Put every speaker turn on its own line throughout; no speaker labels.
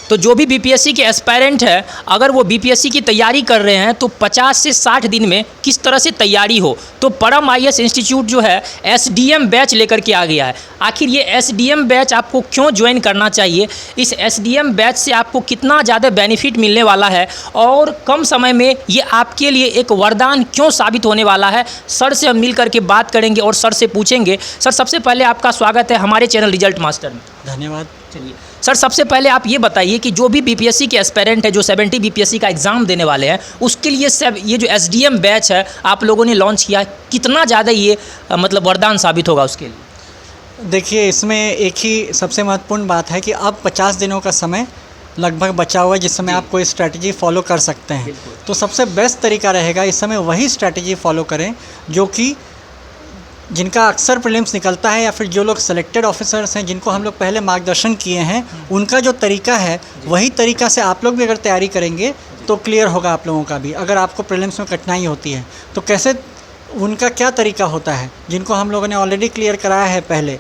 तो जो भी बीपीएससी के एस्पायरेंट है, अगर वो बीपीएससी की तैयारी कर रहे हैं तो 50 से 60 दिन में किस तरह से तैयारी हो, तो परम आईएएस इंस्टीट्यूट जो है एसडीएम बैच लेकर के आ गया है। आखिर ये एसडीएम बैच आपको क्यों ज्वाइन करना चाहिए, इस एसडीएम बैच से आपको कितना ज़्यादा बेनिफिट मिलने वाला है और कम समय में ये आपके लिए एक वरदान क्यों साबित होने वाला है, सर से हम मिल करके बात करेंगे और सर से पूछेंगे। सर, सबसे पहले आपका स्वागत है हमारे चैनल रिजल्ट मास्टर में।
धन्यवाद।
चलिए सर, सबसे पहले आप ये बताइए कि जो भी बीपीएससी के एस्पायरेंट है, जो 70 बीपीएससी का एग्ज़ाम देने वाले हैं, उसके लिए सब ये जो एसडीएम बैच है आप लोगों ने लॉन्च किया है, कितना ज़्यादा ये मतलब वरदान साबित होगा उसके लिए?
देखिए, इसमें एक ही सबसे महत्वपूर्ण बात है कि अब 50 दिनों का समय लगभग बचा हुआ है जिस समय आप कोई स्ट्रैटेजी फॉलो कर सकते हैं। तो सबसे बेस्ट तरीका रहेगा इस समय वही स्ट्रैटेजी फॉलो करें जो कि जिनका अक्सर प्रीलिम्स निकलता है, या फिर जो लोग सिलेक्टेड ऑफिसर्स हैं जिनको हम लोग पहले मार्गदर्शन किए हैं, उनका जो तरीका है वही तरीका से आप लोग भी अगर तैयारी करेंगे तो क्लियर होगा आप लोगों का भी। अगर आपको प्रीलिम्स में कठिनाई होती है तो कैसे, उनका क्या तरीका होता है जिनको हम लोगों ने ऑलरेडी क्लियर कराया है पहले।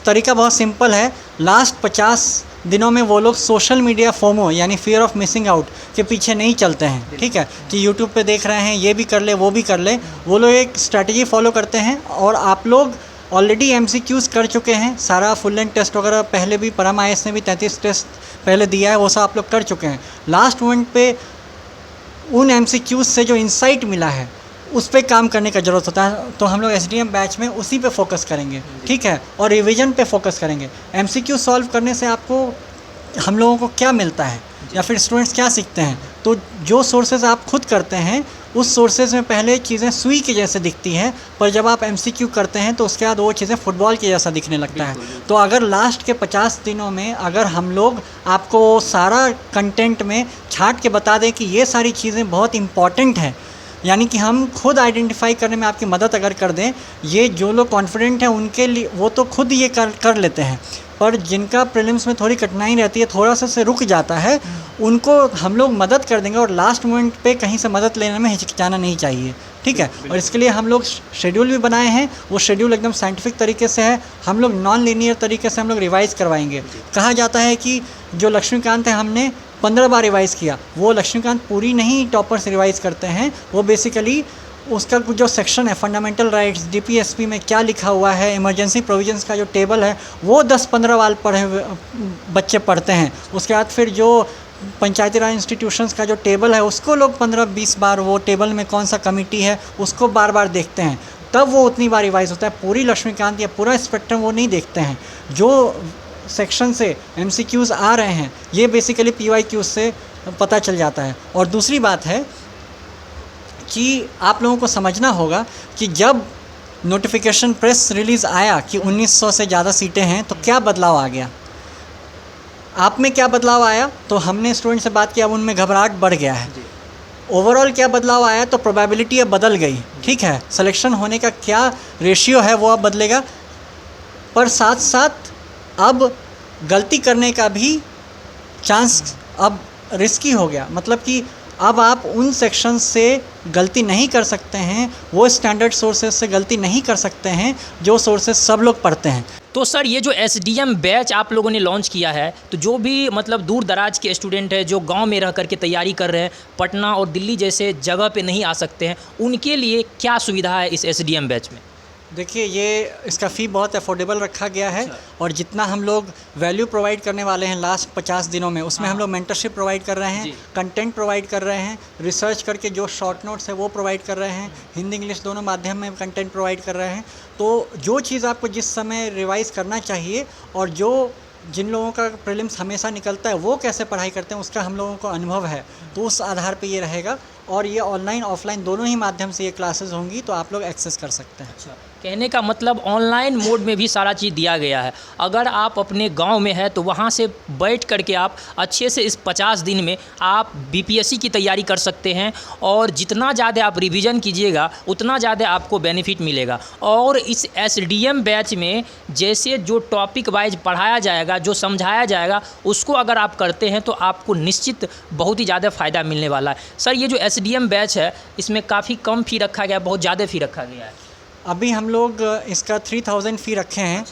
तरीका बहुत सिंपल है। लास्ट 50 दिनों में वो लोग सोशल मीडिया फोमो यानी फियर ऑफ मिसिंग आउट के पीछे नहीं चलते हैं, ठीक है, कि यूट्यूब पे देख रहे हैं ये भी कर ले वो भी कर ले। वो लोग एक स्ट्रैटेजी फॉलो करते हैं और आप लोग ऑलरेडी एमसीक्यूज़ कर चुके हैं। सारा फुल लेंथ टेस्ट वगैरह पहले भी परम आईएएस ने भी 33 टेस्ट पहले दिया है, वो सब आप लोग कर चुके हैं। लास्ट मोमेंट पे उन एमसीक्यूज़ से जो इंसाइट मिला है उस पे काम करने का ज़रूरत होता है। तो हम लोग एसडीएम बैच में उसी पे फोकस करेंगे, ठीक है, और रिवीजन पे फोकस करेंगे। एमसीक्यू सॉल्व करने से आपको हम लोगों को क्या मिलता है या फिर स्टूडेंट्स क्या सीखते हैं, तो जो सोर्सेज आप खुद करते हैं उस सोर्सेज में पहले चीज़ें सुई के जैसे दिखती हैं, पर जब आप एमसीक्यू करते हैं तो उसके बाद वो चीज़ें फुटबॉल के जैसा दिखने लगता है। तो अगर लास्ट के 50 दिनों में अगर हम लोग आपको सारा कंटेंट में छांट के बता दें कि ये सारी चीज़ें बहुत इंपॉर्टेंट हैं, यानी कि हम खुद आइडेंटिफाई करने में आपकी मदद अगर कर दें, ये जो लोग कॉन्फिडेंट हैं उनके लिए वो तो खुद ये कर लेते हैं, पर जिनका प्रीलिम्स में थोड़ी कठिनाई रहती है, थोड़ा सा से रुक जाता है, उनको हम लोग मदद कर देंगे और लास्ट मोमेंट पे कहीं से मदद लेने में हिचकिचाना नहीं चाहिए, ठीक है। और इसके लिए हम लोग शेड्यूल भी बनाए हैं। वो शेड्यूल एकदम साइंटिफिक तरीके से है। हम लोग नॉन लीनियर तरीके से हम लोग रिवाइज़ करवाएंगे। कहा जाता है कि जो लक्ष्मीकांत है हमने 15 बार रिवाइज़ किया, वो लक्ष्मीकांत पूरी नहीं टॉपर्स रिवाइज़ करते हैं। वो बेसिकली उसका कुछ जो सेक्शन है फंडामेंटल राइट्स, डीपीएसपी में क्या लिखा हुआ है, इमरजेंसी प्रोविजंस का जो टेबल है वो 10-15 बार बच्चे पढ़ते हैं। उसके बाद फिर जो पंचायती राज इंस्टीट्यूशंस का जो टेबल है उसको लोग 15-20 बार, वो टेबल में कौन सा कमेटी है उसको बार बार देखते हैं, तब वो उतनी बार रिवाइज़ होता है। पूरी लक्ष्मीकांत या पूरा स्पेक्ट्रम वो नहीं देखते हैं। जो सेक्शन से एमसीक्यूज़ आ रहे हैं ये बेसिकली पीवाईक्यूज़ से पता चल जाता है। और दूसरी बात है कि आप लोगों को समझना होगा कि जब नोटिफिकेशन प्रेस रिलीज़ आया कि 1900 से ज़्यादा सीटें हैं तो क्या बदलाव आ गया, आप में क्या बदलाव आया, तो हमने स्टूडेंट से बात किया, उनमें घबराहट बढ़ गया है। ओवरऑल क्या बदलाव आया, तो प्रोबेबिलिटी अब बदल गई, ठीक है, सिलेक्शन होने का क्या रेशियो है वो अब बदलेगा, पर साथ साथ अब गलती करने का भी चांस अब रिस्की हो गया। मतलब कि अब आप उन सेक्शन से गलती नहीं कर सकते हैं, वो स्टैंडर्ड सोर्सेज से गलती नहीं कर सकते हैं जो सोर्सेज सब लोग पढ़ते हैं।
तो सर, ये जो एसडीएम बैच आप लोगों ने लॉन्च किया है, तो जो भी मतलब दूर दराज के स्टूडेंट हैं जो गांव में रह करके तैयारी कर रहे हैं, पटना और दिल्ली जैसे जगह पे नहीं आ सकते हैं, उनके लिए क्या सुविधा है इस एसडीएम बैच में?
देखिए, ये इसका फ़ी बहुत अफोर्डेबल रखा गया है। और जितना हम लोग वैल्यू प्रोवाइड करने वाले हैं लास्ट 50 दिनों में, उसमें हम लोग मेंटरशिप प्रोवाइड कर रहे हैं, कंटेंट प्रोवाइड कर रहे हैं, रिसर्च करके जो शॉर्ट नोट्स है वो प्रोवाइड कर रहे हैं, हिंदी इंग्लिश दोनों माध्यम में कंटेंट प्रोवाइड कर रहे हैं। तो जो चीज़ आपको जिस समय रिवाइज़ करना चाहिए और जिन लोगों का प्रीलिम्स हमेशा निकलता है वो कैसे पढ़ाई करते हैं उसका हम लोगों को अनुभव है, तो उस आधार पे ये रहेगा। और ये ऑनलाइन ऑफलाइन दोनों ही माध्यम से ये क्लासेस होंगी, तो आप लोग एक्सेस कर सकते हैं।
अच्छा, कहने का मतलब ऑनलाइन मोड में भी सारा चीज़ दिया गया है। अगर आप अपने गांव में है तो वहां से बैठ करके आप अच्छे से इस 50 दिन में आप बीपीएससी की तैयारी कर सकते हैं, और जितना ज़्यादा आप रिवीजन कीजिएगा उतना ज़्यादा आपको बेनिफिट मिलेगा। और इस एसडीएम बैच में जैसे जो टॉपिक वाइज पढ़ाया जाएगा, जो समझाया जाएगा, उसको अगर आप करते हैं तो आपको निश्चित बहुत ही ज़्यादा फ़ायदा मिलने वाला है। सर, ये जो एसडीएम बैच है इसमें काफ़ी कम फ़ी रखा गया, बहुत ज़्यादा फ़ी रखा गया है?
अभी हम लोग इसका 3000 फ़ी रखे हैं।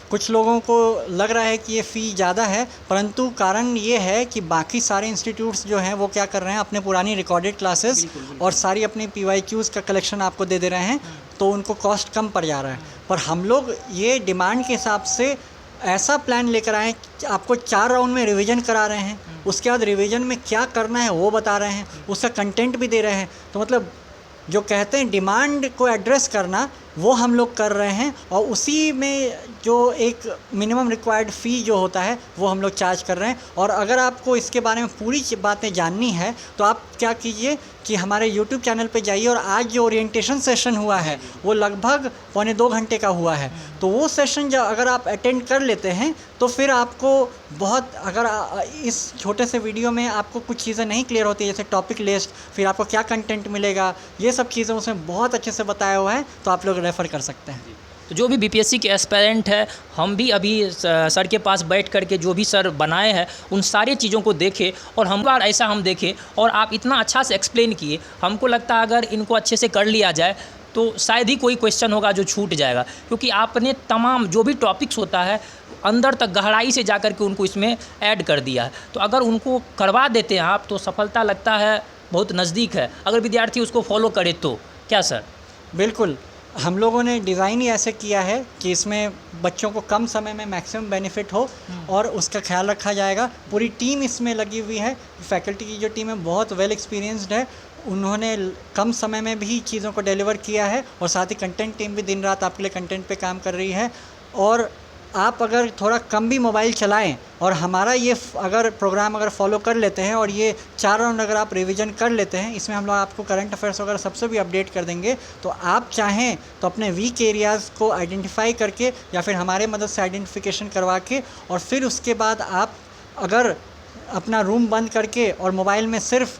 कुछ लोगों को लग रहा है कि ये फ़ी ज़्यादा है, परंतु कारण ये है कि बाकी सारे इंस्टीट्यूट्स जो हैं वो क्या कर रहे हैं, अपने पुरानी रिकॉर्डेड क्लासेस और सारी अपनी PYQs का कलेक्शन आपको दे दे रहे हैं, तो उनको कॉस्ट कम पड़ जा रहा है। पर हम लोग ये डिमांड के हिसाब से ऐसा प्लान लेकर आए, आपको 4 राउंड में रिवीजन करा रहे हैं, उसके बाद रिवीजन में क्या करना है वो बता रहे हैं, उसका कंटेंट भी दे रहे हैं। तो मतलब जो कहते हैं डिमांड को एड्रेस करना, वो हम लोग कर रहे हैं, और उसी में जो एक मिनिमम रिक्वायर्ड फ़ी जो होता है वो हम लोग चार्ज कर रहे हैं। और अगर आपको इसके बारे में पूरी बातें जाननी है तो आप क्या कीजिए कि हमारे YouTube चैनल पे जाइए, और आज जो ओरिएंटेशन सेशन हुआ है वो लगभग 1.25 घंटे का हुआ है। तो वो सेशन जब अगर आप अटेंड कर लेते हैं तो फिर आपको बहुत, अगर इस छोटे से वीडियो में आपको कुछ चीज़ें नहीं क्लियर होती, जैसे टॉपिक लिस्ट, फिर आपको क्या कंटेंट मिलेगा, ये सब चीज़ें उसमें बहुत अच्छे से बताया हुआ है, तो आप लोग रेफ़र कर सकते हैं।
तो जो भी BPSC के एस्पायरेंट है, हम भी अभी सर के पास बैठ करके जो भी सर बनाए हैं उन सारी चीज़ों को देखे, और हम बार ऐसा हम देखे और आप इतना अच्छा से एक्सप्लेन किए, हमको लगता है अगर इनको अच्छे से कर लिया जाए तो शायद ही कोई क्वेश्चन होगा जो छूट जाएगा, क्योंकि आपने तमाम जो भी टॉपिक्स होता है अंदर तक गहराई से जा कर के उनको इसमें ऐड कर दिया है। तो अगर उनको करवा देते हैं आप तो सफलता लगता है बहुत नज़दीक है, अगर विद्यार्थी उसको फॉलो करे तो। क्या सर?
बिल्कुल, हम लोगों ने डिज़ाइन ही ऐसे किया है कि इसमें बच्चों को कम समय में मैक्सिमम बेनिफिट हो और उसका ख्याल रखा जाएगा। पूरी टीम इसमें लगी हुई है, फैकल्टी की जो टीम है बहुत वेल एक्सपीरियंस्ड है, उन्होंने कम समय में भी चीज़ों को डिलीवर किया है, और साथ ही कंटेंट टीम भी दिन रात आपके लिए कंटेंट पे काम कर रही है। और आप अगर थोड़ा कम भी मोबाइल चलाएं और हमारा ये अगर प्रोग्राम अगर फॉलो कर लेते हैं और ये 4 राउंड अगर आप रिवीजन कर लेते हैं, इसमें हम लोग आपको करंट अफेयर्स वगैरह सबसे भी अपडेट कर देंगे, तो आप चाहें तो अपने वीक एरियाज़ को आइडेंटिफाई करके या फिर हमारे मदद से आइडेंटिफिकेशन करवा के, और फिर उसके बाद आप अगर अपना रूम बंद करके और मोबाइल में सिर्फ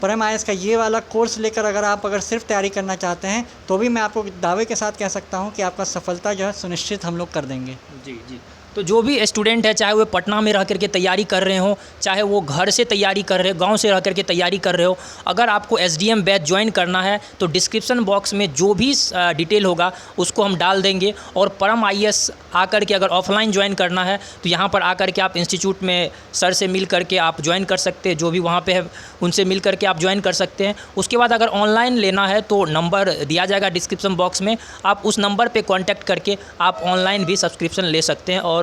परम IAS का ये वाला कोर्स लेकर अगर सिर्फ तैयारी करना चाहते हैं, तो भी मैं आपको दावे के साथ कह सकता हूं कि आपका सफलता जो है सुनिश्चित हम लोग कर देंगे।
जी जी। तो जो भी स्टूडेंट है, चाहे वो पटना में रह करके तैयारी कर रहे हो, चाहे वो घर से तैयारी कर रहे हो, गांव से रह करके तैयारी कर रहे हो, अगर आपको SDM बैच ज्वाइन करना है तो डिस्क्रिप्शन बॉक्स में जो भी डिटेल होगा उसको हम डाल देंगे। और परम IAS आकर के अगर ऑफलाइन ज्वाइन करना है तो यहाँ पर आकर के आप इंस्टीट्यूट में सर से मिल करके आप ज्वाइन कर सकते हैं, जो भी वहाँ पे है उनसे मिल करके आप ज्वाइन कर सकते हैं। उसके बाद अगर ऑनलाइन लेना है तो नंबर दिया जाएगा डिस्क्रिप्शन बॉक्स में, आप उस नंबर पे कांटेक्ट करके आप ऑनलाइन भी सब्सक्रिप्शन ले सकते हैं और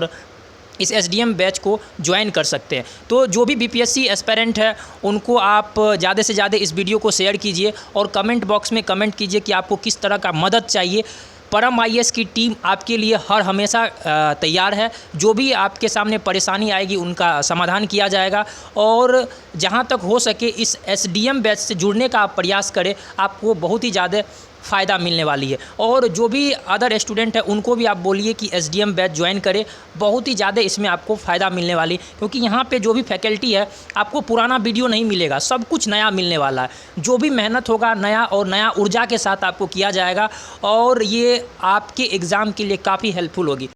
इस SDM बैच को ज्वाइन कर सकते हैं। तो जो भी BPSC एस्पायरेंट है उनको आप ज़्यादा से ज़्यादा इस वीडियो को शेयर कीजिए और कमेंट बॉक्स में कमेंट कीजिए कि आपको किस तरह का मदद चाहिए। परम IAS की टीम आपके लिए हर हमेशा तैयार है, जो भी आपके सामने परेशानी आएगी उनका समाधान किया जाएगा, और जहां तक हो सके इस SDM बैच से जुड़ने का आप प्रयास करें, आपको बहुत ही ज़्यादा फ़ायदा मिलने वाली है। और जो भी अदर स्टूडेंट है उनको भी आप बोलिए कि SDM बैच ज्वाइन करें, बहुत ही ज़्यादा इसमें आपको फ़ायदा मिलने वाली, क्योंकि यहाँ पे जो भी फैकल्टी है आपको पुराना वीडियो नहीं मिलेगा, सब कुछ नया मिलने वाला है। जो भी मेहनत होगा नया और नया ऊर्जा के साथ आपको किया जाएगा, और ये आपके एग्ज़ाम के लिए काफ़ी हेल्पफुल होगी।